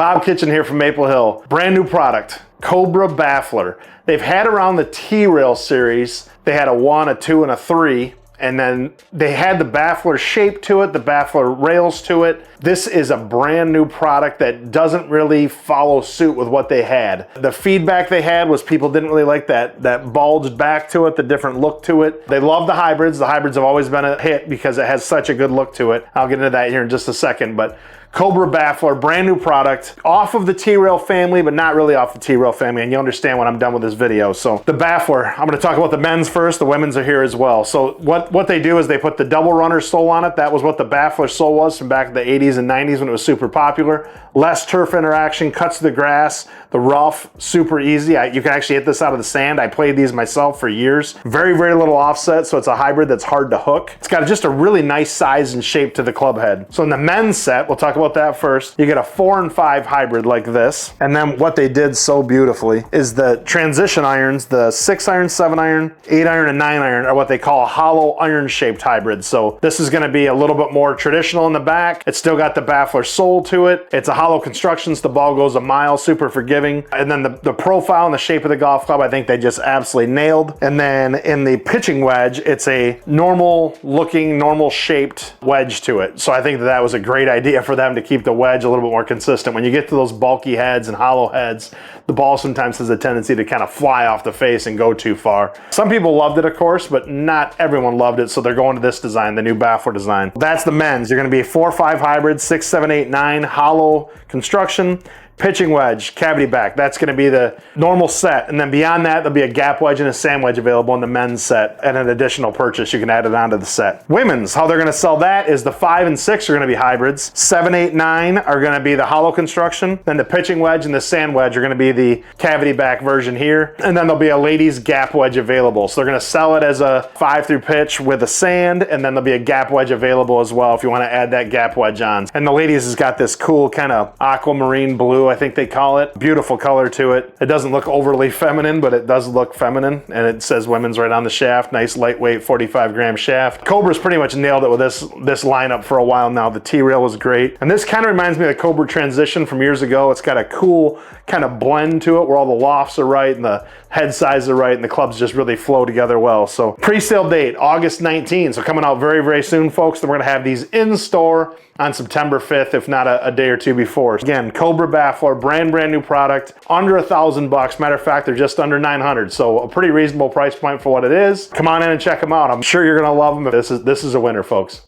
Bob Kitchen here from Maple Hill. Brand new product, Cobra Baffler. They've had around the T-Rail series. They had a 1, a 2, and a 3. And then they had the Baffler shape to it, the Baffler rails to it. This is a brand new product that doesn't really follow suit with what they had. The feedback they had was people didn't really like that bulged back to it, the different look to it. They love the hybrids. The hybrids have always been a hit because it has such a good look to it. I'll get into that here in just a second, but Cobra Baffler, brand new product, off of the T-Rail family, but not really off the T-Rail family, and you'll understand when I'm done with this video. So the Baffler, I'm gonna talk about the men's first, the women's are here as well. So what they do is they put the double runner sole on it. That was what the Baffler sole was from back in the 80s and 90s when it was super popular. Less turf interaction, cuts the grass, the rough, super easy. You can actually hit this out of the sand. I played these myself for years. Very, very little offset, so it's a hybrid that's hard to hook. It's got just a really nice size and shape to the club head. So in the men's set, we'll talk about that first. You get a 4 and 5 hybrid like this. And then what they did so beautifully is the transition irons, the 6 iron, 7 iron, 8 iron, and 9 iron are what they call a hollow iron shaped hybrid. So this is gonna be a little bit more traditional in the back. It's still got the Baffler sole to it. It's a hollow construction, so the ball goes a mile, super forgiving. And then the profile and the shape of the golf club, I think they just absolutely nailed. And then in the pitching wedge, it's a normal looking, normal shaped wedge to it. So I think that was a great idea for them to keep the wedge a little bit more consistent. When you get to those bulky heads and hollow heads, the ball sometimes has a tendency to kind of fly off the face and go too far. Some people loved it, of course, but not everyone loved it, so they're going to this design, the new Baffler design. That's the men's. You're gonna be a 4, 5 hybrid, 6, 7, 8, 9, hollow construction. Pitching wedge, cavity back, that's gonna be the normal set. And then beyond that, there'll be a gap wedge and a sand wedge available in the men's set. And an additional purchase, you can add it onto the set. Women's, how they're gonna sell that is the 5 and 6 are gonna be hybrids. 7, 8, 9 are gonna be the hollow construction. Then the pitching wedge and the sand wedge are gonna be the cavity back version here. And then there'll be a ladies gap wedge available. So they're gonna sell it as a 5 through pitch with a sand, and then there'll be a gap wedge available as well if you wanna add that gap wedge on. And the ladies has got this cool kind of aquamarine blue, I think they call it. Beautiful color to it. It doesn't look overly feminine, but it does look feminine, and it says women's right on the shaft. Nice lightweight 45-gram shaft. Cobra's pretty much nailed it with this lineup for a while now. The T-Rail was great. And this kind of reminds me of the Cobra Transition from years ago. It's got a cool kind of blend to it where all the lofts are right and the head size are right and the clubs just really flow together well. So pre-sale date, August 19. So coming out very, very soon, folks. Then we're gonna have these in store on September 5th, if not a day or two before. Again, Cobra Baffler, brand new product, under $1,000. Matter of fact, they're just under 900. So a pretty reasonable price point for what it is. Come on in and check them out. I'm sure you're gonna love them. This is a winner, folks.